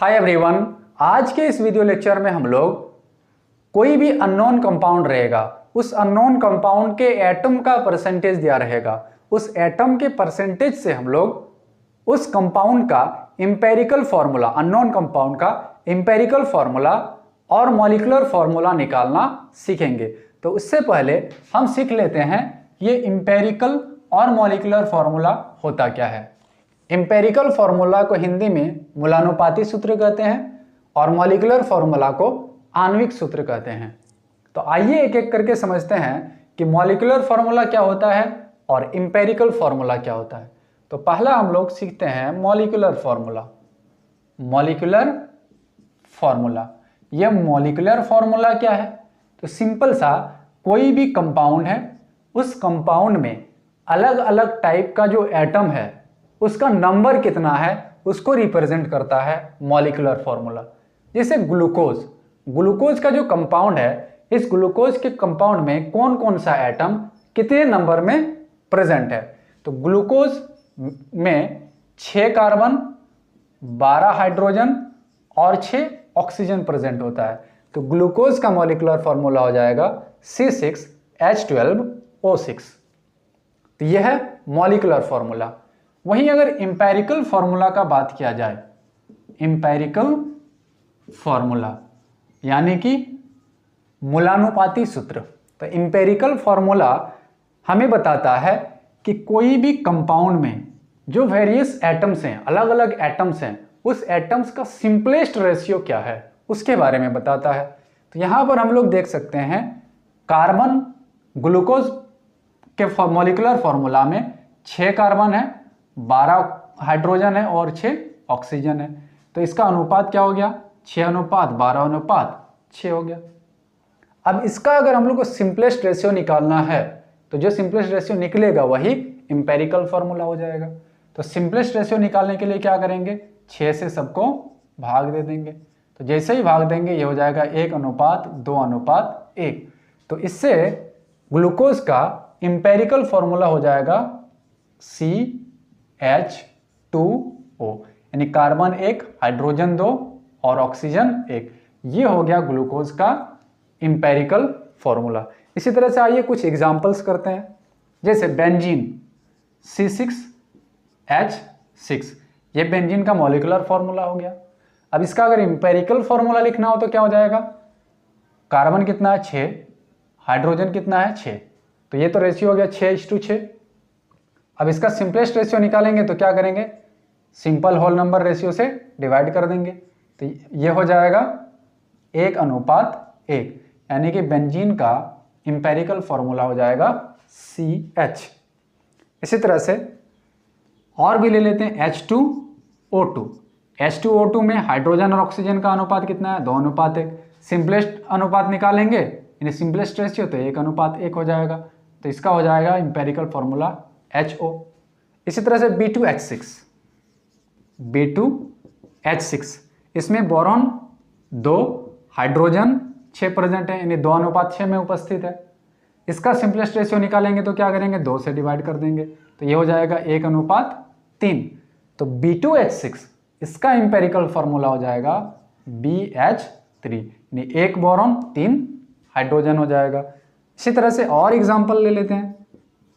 Hi everyone, आज के इस वीडियो लेक्चर में हम लोग कोई भी अननोन कंपाउंड रहेगा, उस अननोन कंपाउंड के एटम का परसेंटेज दिया रहेगा, उस एटम के परसेंटेज से हम लोग उस कंपाउंड का इंपेरिकल फार्मूला, अननोन कंपाउंड का इंपेरिकल फार्मूला और मॉलिक्यूलर फार्मूला निकालना सीखेंगे। तो उससे पहले हम सीख लेते हैं ये इंपेरिकल और मॉलिक्यूलर फार्मूला होता क्या है। इंपेरिकल फार्मूला को हिंदी में मूलानुपाती सूत्र कहते हैं और मॉलिक्यूलर फार्मूला को आणविक सूत्र कहते हैं। तो आइए एक एक करके समझते हैं कि मॉलिक्यूलर फार्मूला क्या होता है और इंपेरिकल फार्मूला क्या होता है। तो पहला हम लोग सीखते हैं मॉलिक्यूलर फार्मूला। मॉलिक्यूलर फार्मूला, यह मॉलिक्यूलर फार्मूला क्या है? तो सिंपल सा, कोई भी कंपाउंड है, उस कंपाउंड में अलग अलग टाइप का जो एटम है उसका नंबर कितना है उसको रिप्रेजेंट करता है मॉलिक्यूलर फार्मूला। जैसे ग्लूकोज का जो कंपाउंड है, इस ग्लूकोज के कंपाउंड में कौन कौन सा एटम कितने नंबर में प्रेजेंट है। तो ग्लूकोज में 6 कार्बन, 12 हाइड्रोजन और 6 ऑक्सीजन प्रेजेंट होता है। तो ग्लूकोज का मॉलिक्यूलर फार्मूला हो जाएगा C6H12O6। तो यह है मॉलिक्यूलर फार्मूला। वहीं अगर इंपेरिकल फार्मूला का बात किया जाए, इंपेरिकल फार्मूला यानी कि मूलानुपाती सूत्र, तो इंपेरिकल फार्मूला हमें बताता है कि कोई भी कंपाउंड में जो वेरियस एटम्स हैं, अलग अलग एटम्स हैं, उस एटम्स का सिंपलेस्ट रेशियो क्या है उसके बारे में बताता है। तो यहां पर हम लोग देख सकते हैं कार्बन, ग्लूकोज के मॉलिक्यूलर फार्मूला में 6 कार्बन है, 12 हाइड्रोजन है और 6 ऑक्सीजन है। तो इसका अनुपात क्या हो गया? 6:12:6 हो गया। अब इसका अगर हम लोग को सिंपलेस्ट रेशियो निकालना है तो जो सिंपलेस्ट रेशियो निकलेगा वही इंपेरिकल फार्मूला हो जाएगा। तो सिंपलेस्ट रेशियो निकालने के लिए क्या करेंगे? 6 से सबको भाग दे देंगे। तो जैसे ही भाग देंगे ये हो जाएगा 1:2:1। तो इससे ग्लूकोज का इंपेरिकल फार्मूला हो जाएगा CH2O, यानी कार्बन 1, हाइड्रोजन 2 और ऑक्सीजन 1। ये हो गया ग्लूकोज का इंपेरिकल फार्मूला। इसी तरह से आइए कुछ एग्जांपल्स करते हैं। जैसे बेंजीन C6H6, ये बेंजीन का मॉलिक्यूलर फार्मूला हो गया। अब इसका अगर इंपेरिकल फार्मूला लिखना हो तो क्या हो जाएगा? कार्बन कितना है? 6, हाइड्रोजन कितना है? 6। तो ये तो रेशियो हो गया 6:6। अब इसका सिंपलेस्ट रेशियो निकालेंगे तो क्या करेंगे? सिंपल होल नंबर रेशियो से डिवाइड कर देंगे। तो ये हो जाएगा 1:1, यानी कि बेंजीन का इंपेरिकल फार्मूला हो जाएगा CH। इसी तरह से और भी ले लेते हैं H2O2। H2O2 में हाइड्रोजन और ऑक्सीजन का अनुपात कितना है? 2:1। सिंपलेस्ट अनुपात निकालेंगे यानी सिंपलेस्ट रेशियो तो 1:1 हो जाएगा। तो इसका हो जाएगा इंपेरिकल फार्मूला HO। इसी तरह से B2H6, इसमें बोरॉन 2, हाइड्रोजन 6 प्रेजेंट है, यानी 2:6 में उपस्थित है। इसका सिंपलेस्ट रेशियो निकालेंगे तो क्या करेंगे? 2 से डिवाइड कर देंगे। तो ये हो जाएगा 1:3। तो B2H6 इसका इंपेरिकल फार्मूला हो जाएगा BH3, यानी 1 बोरॉन 3 हाइड्रोजन हो जाएगा। इसी तरह से और एग्जांपल ले लेते हैं।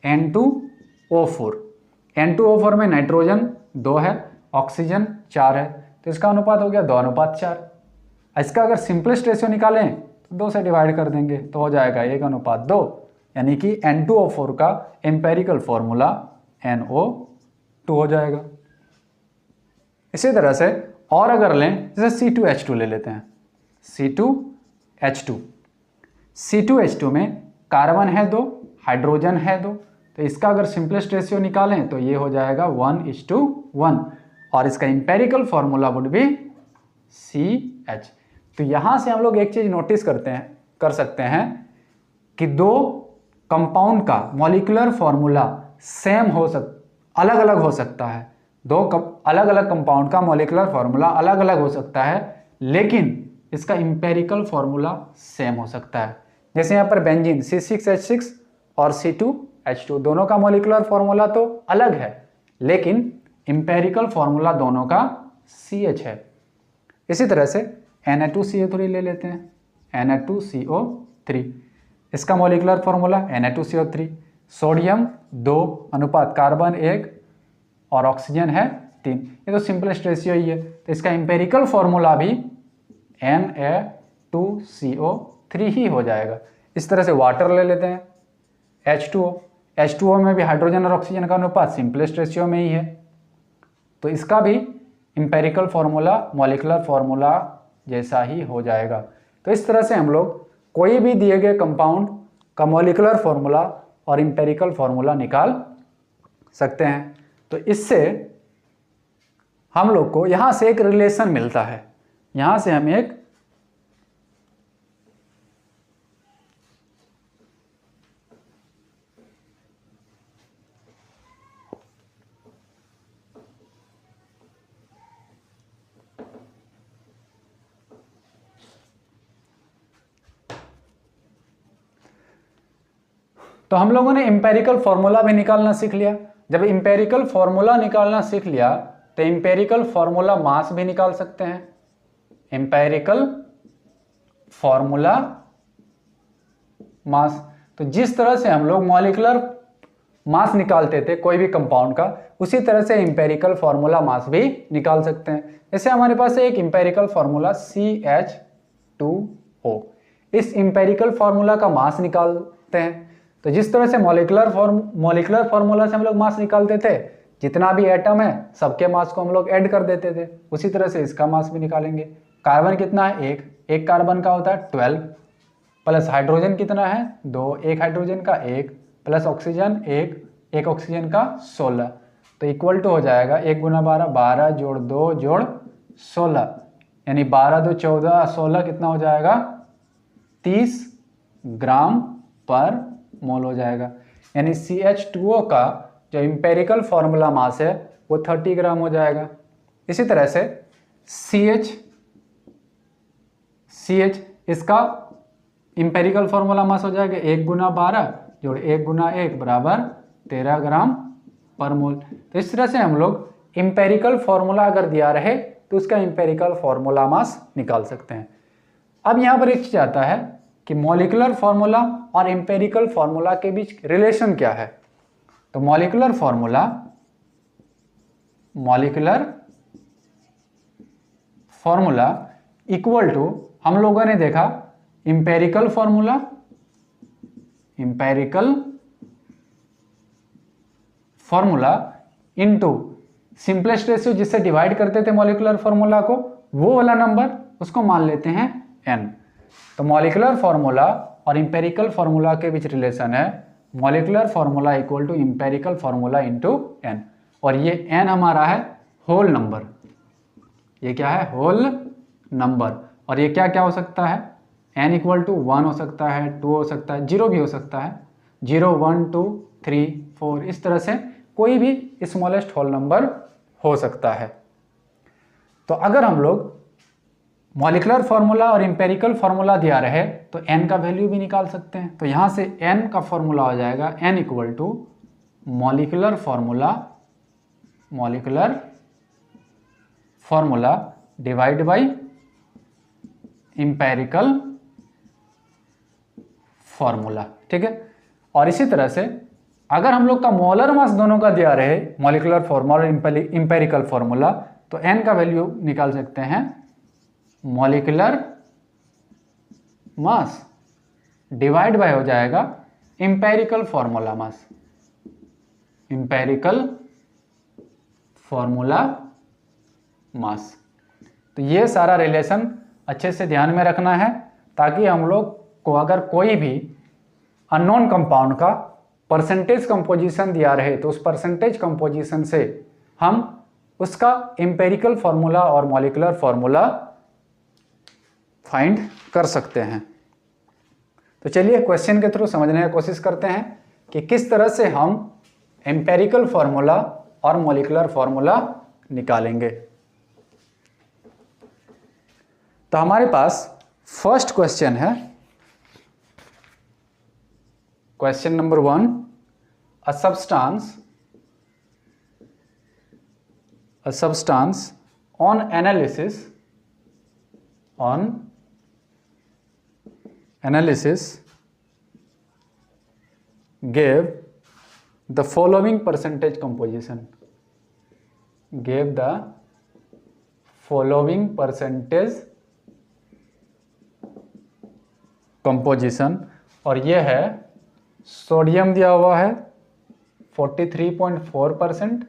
N2O4 में नाइट्रोजन 2 है, ऑक्सीजन 4 है, तो इसका अनुपात हो गया 2:4। इसका अगर सिंपलेस्ट रेशियो निकालें तो 2 से डिवाइड कर देंगे तो हो जाएगा 1:2, यानी कि N2O4 का इंपेरिकल फार्मूला NO2 हो जाएगा। इसी तरह से और अगर लें, जैसे C2H2 ले लेते हैं। C2H2 में कार्बन है 2, हाइड्रोजन है 2, तो इसका अगर सिंपलेस्ट रेशियो निकालें तो ये हो जाएगा 1:1 और इसका इंपेरिकल फार्मूला वुड भी CH। तो यहां से हम लोग एक चीज नोटिस कर सकते हैं कि दो कंपाउंड का मॉलिक्यूलर फार्मूला अलग अलग हो सकता है। दो अलग अलग कंपाउंड का मॉलिक्यूलर फार्मूला अलग अलग हो सकता है, लेकिन इसका इंपेरिकल फार्मूला सेम हो सकता है। जैसे यहाँ पर बेंजीन C6H6 और C2H2 दोनों का मॉलिक्यूलर फार्मूला तो अलग है, लेकिन इंपेरिकल फार्मूला दोनों का CH है। इसी तरह से Na2CO3 ले लेते हैं, Na2CO3, इसका मॉलिक्यूलर फॉर्मूला Na2CO3, सोडियम 2 अनुपात कार्बन 1 और ऑक्सीजन है 3, ये तो सिंपलेस्ट रेशियो ही है। तो इसका एम्पेरिकल फॉर्मूला भी Na2CO3 ही हो जाएगा। इस तरह से वाटर ले लेते हैं, H2O में भी हाइड्रोजन और ऑक्सीजन का अनुपात सिंपलेस्ट रेशियो में ही है, तो इसका भी एम्पेरिकल फॉर्मूला मॉलिक्यूलर फॉर्मूला जैसा ही हो जाएगा। तो इस तरह से हम लोग कोई भी दिए गए कंपाउंड का मॉलिक्यूलर फॉर्मूला और एम्पेरिकल फॉर्मूला निकाल सकते हैं। तो इससे हम लोग को यहाँ से एक रिलेशन मिलता है, यहाँ से हम एक तो हम लोगों ने एम्पेरिकल फॉर्मूला भी निकालना सीख लिया। जब एम्पेरिकल फॉर्मूला निकालना सीख लिया तो एम्पेरिकल फॉर्मूला मास भी निकाल सकते हैं। एम्पेरिकल फॉर्मूला मास, तो जिस तरह से हम लोग मॉलिक्यूलर मास निकालते थे कोई भी कंपाउंड का, उसी तरह से एम्पेरिकल फॉर्मूला मास भी निकाल सकते हैं। जैसे हमारे पास है एक एम्पेरिकल फॉर्मूला CH2O, इस एम्पेरिकल फॉर्मूला का मास निकालते हैं। तो जिस तरह से मॉलिक्यूलर फॉर्मूला से हम लोग मास निकालते थे, जितना भी एटम है सबके मास को हम लोग ऐड कर देते थे, उसी तरह से इसका मास भी निकालेंगे। कार्बन कितना है? एक कार्बन का होता है 12, प्लस हाइड्रोजन कितना है? 2, एक हाइड्रोजन का 1, प्लस ऑक्सीजन 1 ऑक्सीजन का 16, तो इक्वल टू हो जाएगा 1 गुना 12, 12 जोड़ 2 जोड़ 16, यानी 12 2 14, 16 कितना हो जाएगा? 30 ग्राम पर मोल हो जाएगा। यानी CH2O का जो एम्पेरिकल फॉर्मूला मास है वो 30 ग्राम हो जाएगा। इसी तरह से CH इसका एम्पेरिकल फॉर्मूला मास हो जाएगा 1 गुना 12 जोड़ 1 गुना 1 बराबर 13 ग्राम पर मोल। तो इस तरह से हम लोग एम्पेरिकल फॉर्मूला अगर दिया रहे तो उसका एम्पेरिकल फॉर्मूला मास निकाल सकते हैं। अब यहाँ पर एक चीज आता है कि मॉलिक्यूलर फॉर्मूला और एम्पेरिकल फॉर्मूला के बीच रिलेशन क्या है। तो मॉलिक्यूलर फॉर्मूला इक्वल टू, हम लोगों ने देखा empirical formula into simplest ratio जिससे डिवाइड करते थे मॉलिक्यूलर फॉर्मूला को, वो वाला नंबर उसको मान लेते हैं n। तो मॉलिक्यूलर फॉर्मूला और एम्पेरिकल फॉर्मूला के बीच रिलेशन है molecular formula equal to empirical formula into n, और ये n हमारा है होल नंबर। ये क्या है? Whole number. और ये क्या क्या हो सकता है? n इक्वल टू 1 हो सकता है, 2 हो सकता है, 0 भी हो सकता है, 0 1 2 3 4, इस तरह से कोई भी स्मॉलेस्ट होल नंबर हो सकता है। तो अगर हम लोग मॉलिक्यूलर फॉर्मूला और एम्पेरिकल फॉर्मूला दिया रहे तो n का वैल्यू भी निकाल सकते हैं। तो यहाँ से n का फॉर्मूला हो जाएगा n equal to molecular formula divide by empirical formula, ठीक है। और इसी तरह से अगर हम लोग का मोलर मास दोनों का दिया रहे मॉलिक्यूलर फॉर्मूला और एम्पेरिकल फॉर्मूला, तो n का वैल्यू निकाल सकते हैं मॉलिक्यूलर मास डिवाइड बाय हो जाएगा empirical formula mass, empirical formula mass. तो ये सारा रिलेशन अच्छे से ध्यान में रखना है, ताकि हम लोग को अगर कोई भी अननोन कंपाउंड का परसेंटेज कंपोजिशन दिया रहे तो उस परसेंटेज कंपोजिशन से हम उसका एम्पेरिकल फॉर्मूला और मॉलिक्यूलर फॉर्मूला फाइंड कर सकते हैं। तो चलिए क्वेश्चन के थ्रू समझने की कोशिश करते हैं कि किस तरह से हम एम्पेरिकल फॉर्मूला और मॉलिक्यूलर फॉर्मूला निकालेंगे। तो हमारे पास फर्स्ट क्वेश्चन है, question number 1, a substance on analysis on analysis gave the following percentage composition, gave the following percentage composition, और ये है सोडियम दिया हुआ है 43.4%,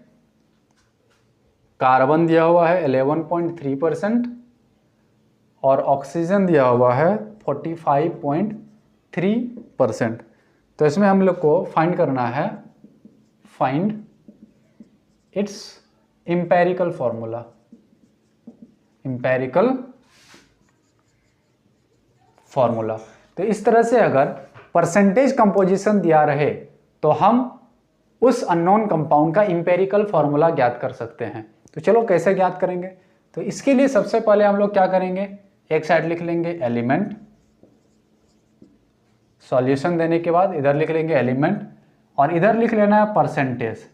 कार्बन दिया हुआ है 11.3% और ऑक्सीजन दिया हुआ है 45.3%। तो इसमें हम लोग को फाइंड करना है, find its empirical formula, empirical formula. तो इस तरह से अगर परसेंटेज कंपोजिशन दिया रहे तो हम उस अननोन कंपाउंड का एम्पेरिकल फॉर्मूला ज्ञात कर सकते हैं। तो चलो कैसे ज्ञात करेंगे। तो इसके लिए सबसे पहले हम लोग क्या करेंगे, एक साइड लिख लेंगे एलिमेंट, सॉल्यूशन देने के बाद इधर लिख लेंगे एलिमेंट और इधर लिख लेना है परसेंटेज।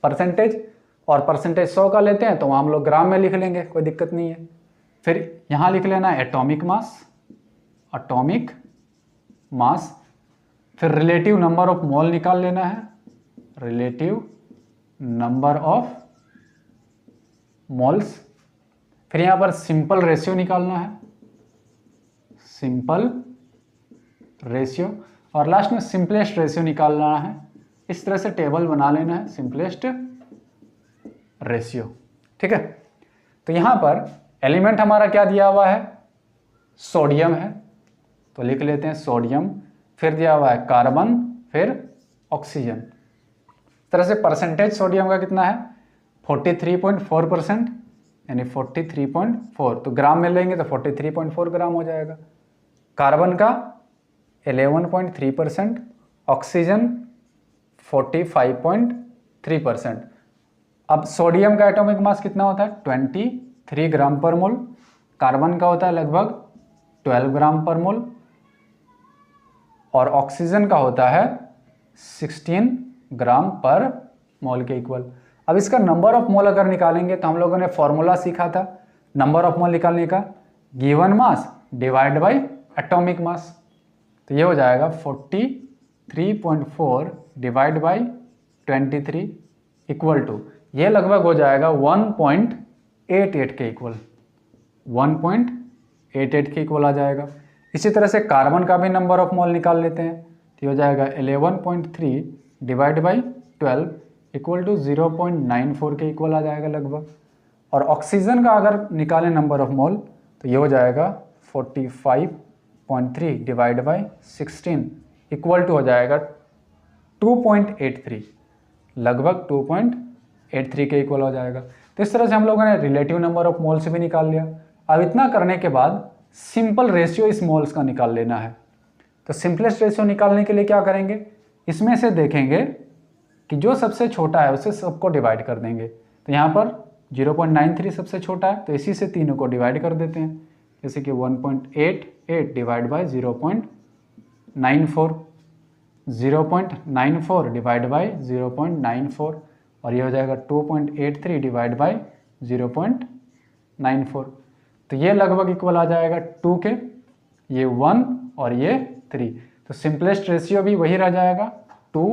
परसेंटेज और परसेंटेज 100 का लेते हैं तो वहाँ हम लोग ग्राम में लिख लेंगे, कोई दिक्कत नहीं है। फिर यहाँ लिख लेना है एटॉमिक मास, एटॉमिक मास। फिर रिलेटिव नंबर ऑफ मोल निकाल लेना है, रिलेटिव नंबर ऑफ मोल्स। फिर यहाँ पर सिंपल रेशियो निकालना है, सिंपल रेशियो, और लास्ट में सिंपलेस्ट रेशियो निकालना है। इस तरह से टेबल बना लेना है, सिंपलेस्ट रेशियो। ठीक है। तो यहाँ पर एलिमेंट हमारा क्या दिया हुआ है, सोडियम है, तो लिख लेते हैं सोडियम। फिर दिया हुआ है कार्बन, फिर ऑक्सीजन। इस तरह से परसेंटेज सोडियम का कितना है 43.4%, यानी 43.4, तो ग्राम में लेंगे तो 43.4 ग्राम हो जाएगा। कार्बन का 11.3%, ऑक्सीजन 45.3%। अब सोडियम का एटॉमिक मास कितना होता है 23 ग्राम पर मोल, कार्बन का होता है लगभग 12 ग्राम पर मोल और ऑक्सीजन का होता है 16 ग्राम पर मोल के इक्वल। अब इसका नंबर ऑफ मोल अगर निकालेंगे तो हम लोगों ने फॉर्मूला सीखा था नंबर ऑफ मोल निकालने का, given mass divide by atomic mass. तो ये हो जाएगा 43.4 डिवाइड बाय 23 इक्वल टू, ये लगभग हो जाएगा 1.88 के इक्वल, 1.88 के इक्वल आ जाएगा। इसी तरह से कार्बन का भी नंबर ऑफ मोल निकाल लेते हैं, तो हो जाएगा 11.3 डिवाइड बाई 12 इक्वल टू 0.94 के इक्वल आ जाएगा लगभग। और ऑक्सीजन का अगर निकालें नंबर ऑफ मोल तो ये हो जाएगा 45.3 डिवाइड बाई 16 इक्वल टू हो जाएगा 2.83, लगभग 2.83 के इक्वल हो जाएगा। तो इस तरह से हम लोगों ने रिलेटिव नंबर ऑफ मोल्स भी निकाल लिया। अब इतना करने के बाद सिंपल रेशियो इस मोल्स का निकाल लेना है। तो सिंपलेस्ट रेशियो निकालने के लिए क्या करेंगे, इसमें से देखेंगे कि जो सबसे छोटा है उसे सबको डिवाइड कर देंगे। तो यहाँ पर 0.93 सबसे छोटा है, तो इसी से तीनों को डिवाइड कर देते हैं, जैसे कि 1.88 डिवाइड बाई 0.94, 0.94 डिवाइड बाई 0.94 और ये हो जाएगा 2.83 डिवाइड बाई 0.94। तो ये लगभग इक्वल आ जाएगा 2 के, ये 1 और ये 3। तो सिंपलेस्ट रेशियो भी वही रह जाएगा 2,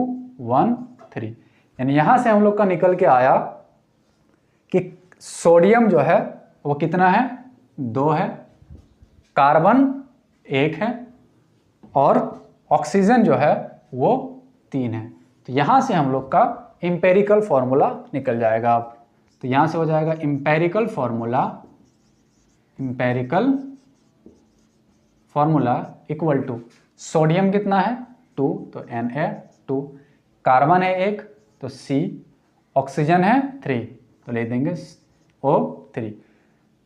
1, 3। यानी यहाँ से हम लोग का निकल के आया कि सोडियम जो है वो कितना है 2 है, कार्बन 1 है और ऑक्सीजन जो है वो 3 है। तो यहाँ से हम लोग का एम्पेरिकल फॉर्मूला निकल जाएगा। अब तो यहाँ से हो जाएगा empirical formula, empirical formula equal to sodium कितना है 2 तो Na2, कार्बन है 1 तो C, ऑक्सीजन है 3 तो ले देंगे O3।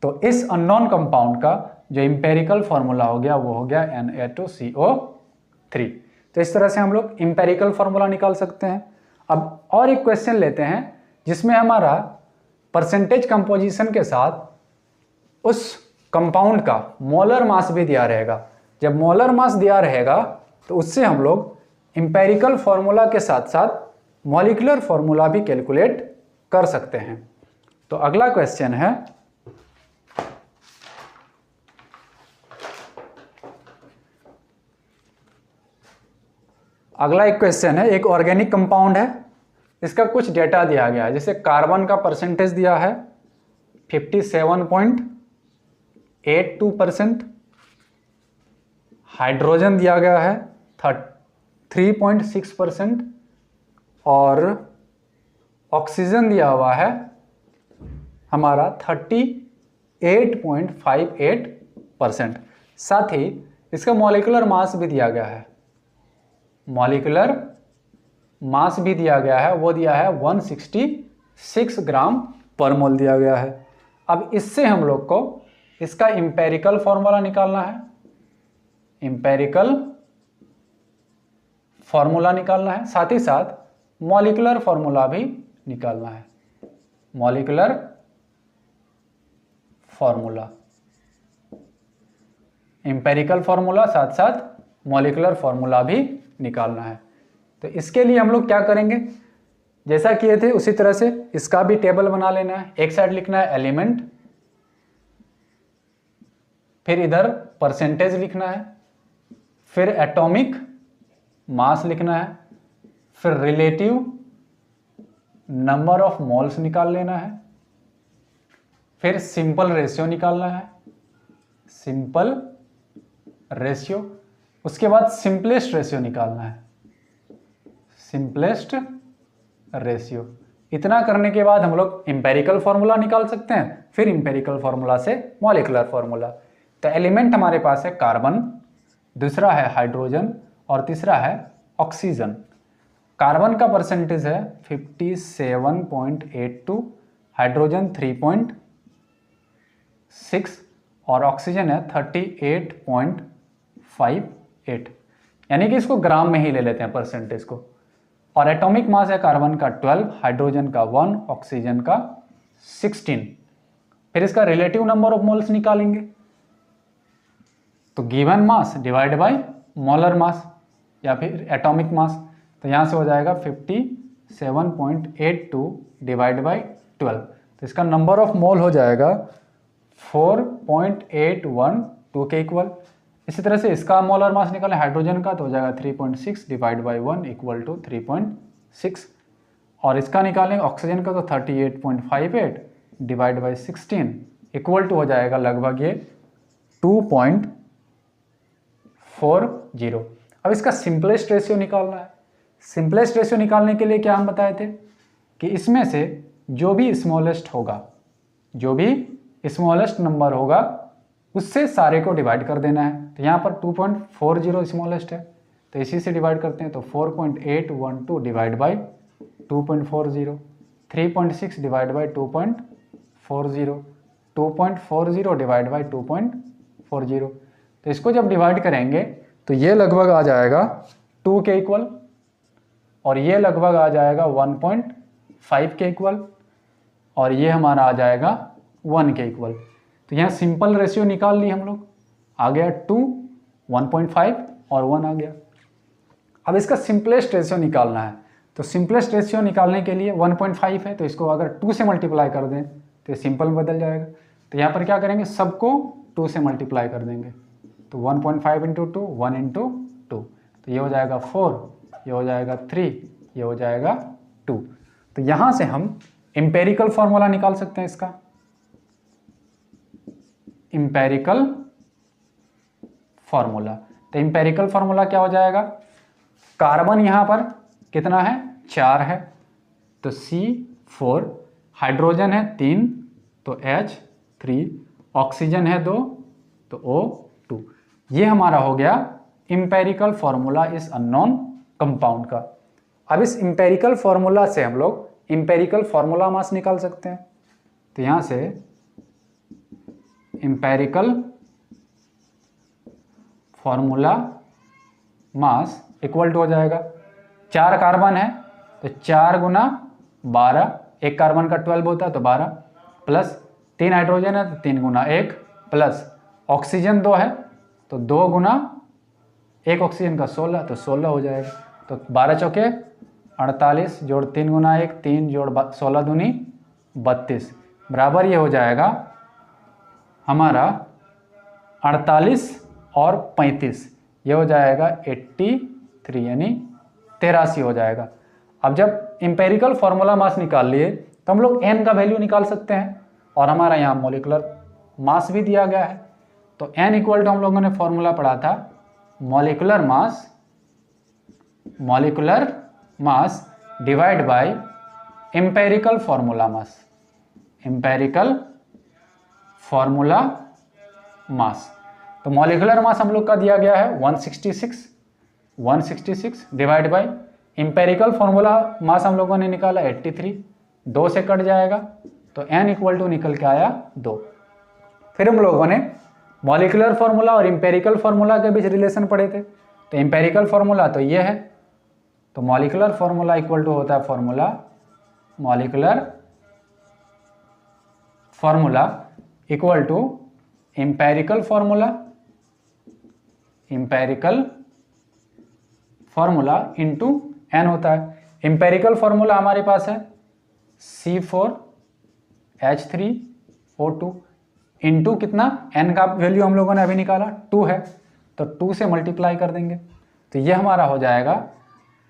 तो इस अननोन कंपाउंड का जो एम्पेरिकल फॉर्मूला हो गया वो हो गया Na2CO3। तो इस तरह से हम लोग एम्पेरिकल फॉर्मूला निकाल सकते हैं। अब और एक क्वेश्चन लेते हैं जिसमें हमारा परसेंटेज कंपोजिशन के साथ उस कंपाउंड का मोलर मास भी दिया रहेगा। जब मोलर मास दिया रहेगा तो उससे हम लोग एम्पेरिकल फॉर्मूला के साथ साथ मॉलिक्यूलर फॉर्मूला भी कैलकुलेट कर सकते हैं। तो अगला क्वेश्चन है अगला एक क्वेश्चन है, एक ऑर्गेनिक कंपाउंड है, इसका कुछ डेटा दिया गया है। जैसे कार्बन का परसेंटेज दिया है 57.82%, हाइड्रोजन दिया गया है 3.6% और ऑक्सीजन दिया हुआ है हमारा 38.58%। साथ ही इसका मॉलिक्यूलर मास भी दिया गया है, मॉलिक्यूलर मास भी दिया गया है, वो दिया है 166 ग्राम पर मोल दिया गया है। अब इससे हम लोग को इसका इंपेरिकल फॉर्मूला निकालना है, इंपेरिकल फॉर्मूला निकालना है, साथ ही साथ मॉलिक्यूलर फॉर्मूला भी निकालना है, मॉलिक्यूलर फॉर्मूला, इंपेरिकल फॉर्मूला साथ साथ मॉलिक्यूलर फॉर्मूला भी निकालना है। तो इसके लिए हम लोग क्या करेंगे, जैसा किए थे उसी तरह से इसका भी टेबल बना लेना है। एक साइड लिखना है एलिमेंट, फिर इधर परसेंटेज लिखना है, फिर एटॉमिक मास लिखना है, फिर रिलेटिव नंबर ऑफ मोल्स निकाल लेना है, फिर सिंपल रेशियो निकालना है, सिंपल रेशियो, उसके बाद सिंपलेस्ट रेशियो निकालना है, सिंपलेस्ट रेशियो। इतना करने के बाद हम लोग इंपेरिकल फॉर्मूला निकाल सकते हैं, फिर इंपेरिकल फॉर्मूला से मॉलिक्यूलर फॉर्मूला। तो एलिमेंट हमारे पास है कार्बन, दूसरा है हाइड्रोजन और तीसरा है ऑक्सीजन। कार्बन का परसेंटेज है 57.82, हाइड्रोजन 3.6 और ऑक्सीजन है 38.58, यानी कि इसको ग्राम में ही ले लेते हैं परसेंटेज को। और एटॉमिक मास है कार्बन का 12, हाइड्रोजन का 1, ऑक्सीजन का 16। फिर इसका रिलेटिव नंबर ऑफ मोल्स निकालेंगे, तो given mass divide by molar mass या फिर एटॉमिक मास। तो यहाँ से हो जाएगा 57.82 डिवाइड बाय 12, तो इसका नंबर ऑफ मोल हो जाएगा 4.812 के इक्वल। इसी तरह से इसका मोलर मास निकालें हाइड्रोजन का, तो हो जाएगा 3.6 डिवाइड बाई 1 इक्वल टू 3.6। और इसका निकालें ऑक्सीजन का, तो 38.58 डिवाइड बाई 16 इक्वल टू हो जाएगा लगभग ये 2.40। अब इसका सिंपलेस्ट रेशियो निकालना है। सिंपलेस्ट रेशियो निकालने के लिए क्या हम बताए थे कि इसमें से जो भी स्मॉलेस्ट होगा, जो भी स्मॉलेस्ट नंबर होगा उससे सारे को डिवाइड कर देना है। तो यहाँ पर 2.40 स्मॉलेस्ट है, तो इसी से डिवाइड करते हैं, तो 4.812 divide by 2.40, 3.6 divide by 2.40, 2.40 divide by 2.40। तो इसको जब डिवाइड करेंगे तो ये लगभग आ जाएगा 2 के इक्वल और ये लगभग आ जाएगा 1.5 के इक्वल और ये हमारा आ जाएगा 1 के इक्वल। तो यहाँ सिंपल रेशियो निकाल ली हम लोग, आ गया 2, 1.5 और 1 आ गया। अब इसका सिंपलेस्ट रेशियो निकालना है, तो सिंपलेस्ट रेशियो निकालने के लिए 1.5 है, तो इसको अगर 2 से मल्टीप्लाई कर दें तो ये सिंपल में बदल जाएगा। तो यहाँ पर क्या करेंगे, सबको 2 से मल्टीप्लाई कर देंगे, तो 1.5 इंटू 2, 1 इंटू 2, तो ये हो जाएगा 4, ये हो जाएगा 3, ये हो जाएगा 2। तो यहाँ से हम एम्पेरिकल फॉर्मूला निकाल सकते हैं इसका, इंपेरिकल फॉर्मूला। तो इंपेरिकल फॉर्मूला क्या हो जाएगा, कार्बन यहां पर कितना है, 4 है, तो C4, हाइड्रोजन है 3, तो H3, ऑक्सीजन है 2, तो O2। ये हमारा हो गया इंपेरिकल फॉर्मूला इस अननोन कंपाउंड का। अब इस इंपेरिकल फॉर्मूला से हम लोग इंपेरिकल फॉर्मूला मास निकाल सकते हैं। तो यहां से empirical formula mass equal to हो जाएगा, 4 कार्बन है तो 4 गुना 12, एक कार्बन का 12 होता है तो 12, प्लस 3 हाइड्रोजन है तो 3 गुना 1, प्लस ऑक्सीजन 2 है तो 2 गुना 1 ऑक्सीजन का 16, तो 16 हो जाएगा। तो 12 चौके 48 जोड़ 3 गुना 1, 3 जोड़ 16 दूनी 32, बराबर ये हो जाएगा हमारा 48 और 35, ये हो जाएगा 83, यानी 83 हो जाएगा। अब जब इंपेरिकल फॉर्मूला मास निकाल लिए तो हम लोग n का वैल्यू निकाल सकते हैं और हमारा यहाँ मॉलिकुलर मास भी दिया गया है। तो n इक्वल टू हम लोगों ने फॉर्मूला पढ़ा था molecular mass divide by empirical formula mass, empirical formula मास। तो मॉलिकुलर मास हम लोग का दिया गया है 166 डिवाइड बाय इंपेरिकल फॉर्मूला मास हम लोगों ने निकाला 83, 2 से कट जाएगा तो n इक्वल टू निकल के आया 2। फिर हम लोगों ने मॉलिकुलर फॉर्मूला और इंपेरिकल फॉर्मूला के बीच रिलेशन पढ़े थे। तो इंपेरिकल फॉर्मूला तो ये है, तो मॉलिकुलर फॉर्मूला इक्वल टू होता है molecular formula equal to empirical formula into n होता है। इंपेरिकल फॉर्मूला हमारे पास है C4H3O2 इनटू कितना, n का वैल्यू हम लोगों ने अभी निकाला 2 है, तो 2 से मल्टीप्लाई कर देंगे तो ये हमारा हो जाएगा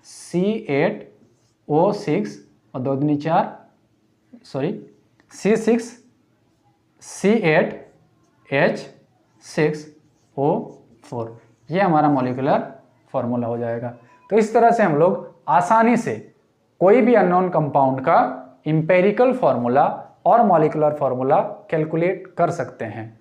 C8O6 और 2 दूनी 4 C8H6O4, ये हमारा मॉलिकुलर फॉर्मूला हो जाएगा। तो इस तरह से हम लोग आसानी से कोई भी अननोन कंपाउंड का इंपेरिकल फॉर्मूला और मॉलिकुलर फॉर्मूला कैलकुलेट कर सकते हैं।